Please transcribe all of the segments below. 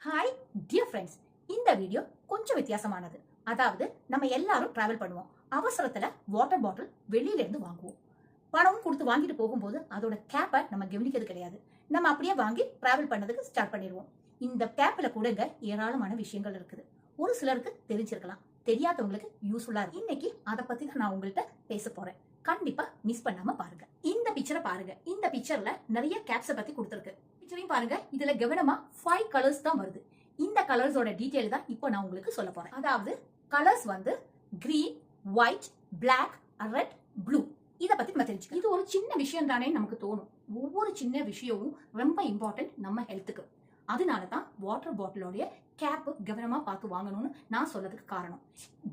Hi dear friends, இந்த video கொஞ்சம் வித்தியாசமானது. அதாவது நம்ம எல்லாரும் டிராவல் பண்ணுவோம். அவசரத்துல வாட்டர் பாட்டில் வெளியில இருந்து வாங்குவோம். பணமும் கொடுத்து வாங்கிட்டு போகும்போது அதோட கேப்பை நம்ம கவனிக்கிறது கிடையாது. நம்ம அப்படியே வாங்கி டிராவல் பண்ணதுக்கு ஸ்டார்ட் பண்ணிடுவோம். இந்த கேப்ல கூடங்க ஏராளமான விஷயங்கள் இருக்குது. ஒரு சிலருக்கு தெரிஞ்சிருக்கலாம், தெரியாதவங்களுக்கு யூஸ்ஃபுல்லா இருக்கு. இன்னைக்கு அதை பத்தி தான் நான் உங்கள்கிட்ட பேச போறேன். கண்டிப்பா மிஸ் பண்ணாம பாருங்க. இந்த பிக்சரை பாருங்க. இந்த பிக்சர்ல நிறைய கேப்ஸை பத்தி கொடுத்துருக்கு. பிக்சரையும் பாருங்க. இதுல கவனமா 5 கலர்ஸ் தான் வருது. இந்த கலர்ஸோட டீடைல் தான் இப்போ நான் உங்களுக்கு சொல்ல போறேன். அதாவது கலர்ஸ் வந்து green, white, black, red, blue. இதை பத்தி நம்ம தெரிஞ்சுக்கலாம். இது ஒரு சின்ன விஷயம் தானே நமக்கு தோணும். ஒவ்வொரு சின்ன விஷயமும் ரொம்ப இம்பார்ட்டன்ட் நம்ம ஹெல்த்துக்கு. அதனால தான் வாட்டர் பாட்டிலோடைய கேப் கவனமா பார்த்து வாங்கணும்னு நான் சொல்றதுக்கு காரணம்.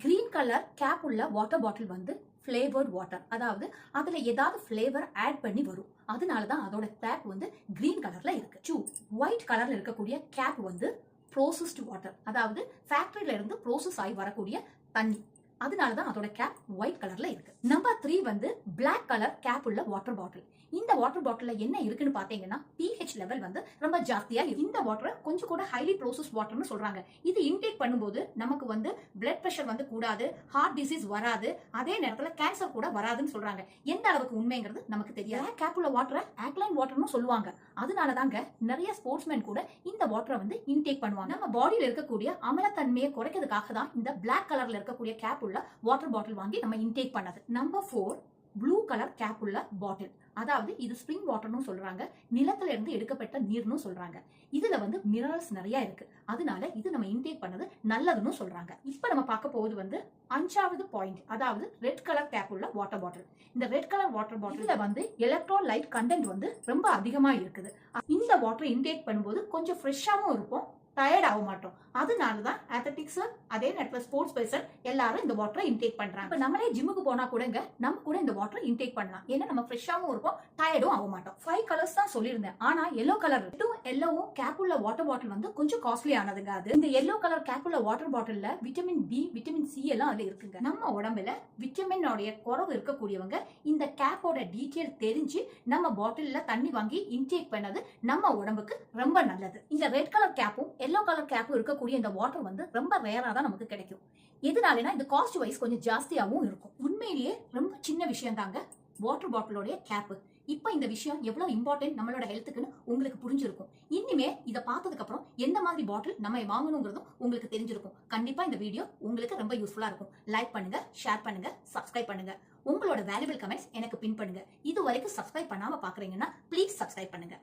கிரீன் கலர் கேப் உள்ள வாட்டர் பாட்டில் வந்து ஃபிளேவர்ட் வாட்டர், அதாவது அதுல ஏதாவது ஃபிளேவர் ஆட் பண்ணி வரும். அதனாலதான் அதோட கேப் வந்து கிரீன் கலர்ல இருக்கு. ஒயிட் கலர்ல இருக்கக்கூடிய கேப் வந்து ப்ரோசஸ்டு வாட்டர், அதாவது ஃபேக்டரியில இருந்து ப்ரோசஸ் ஆகி வரக்கூடிய தண்ணி. அதனாலதான் அதோட கேப் ஒயிட் கலர்ல இருக்கு. நம்பர் 3 வந்து பிளாக் கலர் கேப் உள்ள வாட்டர் பாட்டில். இந்த வாட்டர் பாட்டில்ல என்ன இருக்குன்னு பாத்தீங்கன்னா pH லெவல் வந்து ரொம்ப ஜாஸ்தியா இருக்கு. இந்த வாட்டர் கொஞ்சம் கூட ஹைலி ப்ரோசஸ் வாட்டர்னு சொல்றாங்க. இது இன்டேக் பண்ணும்போது நமக்கு வந்து பிளட் பிரஷர் வந்து கூடாது, ஹார்ட் டிசீஸ் வராது, அதே நேரத்துல கேன்சர் கூட வராதுன்னு சொல்றாங்க. எந்த அளவுக்கு உண்மைங்கிறது நமக்கு தெரியாது. கேப் உள்ள வாட்டரை ஆல்கலைன் வாட்டர்னு சொல்லுவாங்க. அதனாலதாங்க நிறைய ஸ்போர்ட்ஸ்மேன் கூட இந்த வாட்டரை வந்து இன்டேக் பண்ணுவாங்க. நம்ம பாடியில இருக்கக்கூடிய அமிலத்தன்மையை குறைக்கிறதுக்காக தான் இந்த பிளாக் கலர்ல இருக்கக்கூடிய கேப் உள்ள வாட்டர் பாட்டில் வாங்கி நம்ம இன்டேக் பண்ணது. நம்பர் 4 ப்ளூ கலர் கேப் உள்ள பாட்டில். அதாவது இது ஸ்ப்ரிங் வாட்டர்னு சொல்றாங்க, நிலத்துல இருந்து எடுக்கப்பட்ட நீர்னு சொல்றாங்க. இதுல வந்து மினரல்ஸ் நிறைய இருக்கு. அதனால இது நம்ம இன்டேக் பண்ணது நல்லதுன்னு சொல்றாங்க. இப்ப நம்ம பார்க்க போவது வந்து 5வது பாயிண்ட், அதாவது ரெட் கலர் கேப் உள்ள வாட்டர் பாட்டில். இந்த ரெட் கலர் வாட்டர் பாட்டில்ல வந்து எலக்ட்ரோலைட் கண்டென்ட் வந்து ரொம்ப அதிகமா இருக்குது. இந்த வாட்டர் இன்டேக் பண்ணும்போது கொஞ்சம் ஃப்ரெஷ்ஷாவும் இருக்கும், டயர்ட் ஆக மாட்டோம். அதனாலதான் அத்லெட்டிக்ஸ், அதே நேரத்தில் ஸ்போர்ட்ஸ் பர்சன் எல்லாரும் இந்த வாட்டரை இன்டேக் பண்றாங்க. இப்ப நம்மளே ஜிம்முக்கு போனா கூடங்க நம்ம கூட இந்த வாட்டரை இன்டேக் பண்ணலாம். ஏன்னா நம்ம ஃப்ரெஷ்ஷாவும் இருப்போம், டயர்டும் ஆக மாட்டோம். 5 கலர்ஸ் தான் சொல்லியிருந்தேன். ஆனா எல்லோ கலர், எல்லோவும் கேப் உள்ள வாட்டர் பாட்டில் வந்து கொஞ்சம் காஸ்ட்லி ஆனதுங்க. அது இந்த எல்லோ கலர் கேப் உள்ள வாட்டர் பாட்டில்ல விட்டமின் பி, விட்டமின் சி எல்லாம் அதுல இருக்குங்க. நம்ம உடம்புல விட்டமினோடைய குறைவு இருக்கக்கூடியவங்க இந்த கேப்போட டீடைல் தெரிஞ்சு நம்ம பாட்டில்ல தண்ணி வாங்கி இன்டேக் பண்ணது நம்ம உடம்புக்கு ரொம்ப நல்லது. இந்த ரெட் கலர் கேப்பும் எல்லோ கலர் கேப்பும் இருக்கக்கூடிய இந்த வாட்டர் வந்து ரொம்ப ரேரா தான் நமக்கு கிடைக்கும். எதனாலனா இது காஸ்ட் வைஸ் கொஞ்சம் ஜாஸ்தியாகவும் இருக்கும். உண்மையிலேயே ரொம்ப சின்ன விஷயம் தாங்க வாட்டர் பாட்டிலோட கேப். இப்ப இந்த விஷயம் எவ்வளவு இம்பார்ட்டன்ட் நம்மளோட ஹெல்த்துக்குன்னு உங்களுக்கு புரிஞ்சிருக்கும். இனிமே இதை பார்த்ததுக்கு அப்புறம் எந்த மாதிரி பாட்டில் நம்ம வாங்கணுங்கிறதும் உங்களுக்கு தெரிஞ்சிருக்கும். கண்டிப்பா இந்த வீடியோ உங்களுக்கு ரொம்ப யூஸ்ஃபுல்லா இருக்கும். லைக் பண்ணுங்க, ஷேர் பண்ணுங்க, சப்ஸ்கிரைப் பண்ணுங்க. உங்களோட வேல்யூபிள் கமெண்ட்ஸ் எனக்கு பின் பண்ணுங்க. இது வரைக்கும் சப்ஸ்கிரைப் பண்ணாம பாக்குறீங்கன்னா ப்ளீஸ் சப்ஸ்கிரைப் பண்ணுங்க.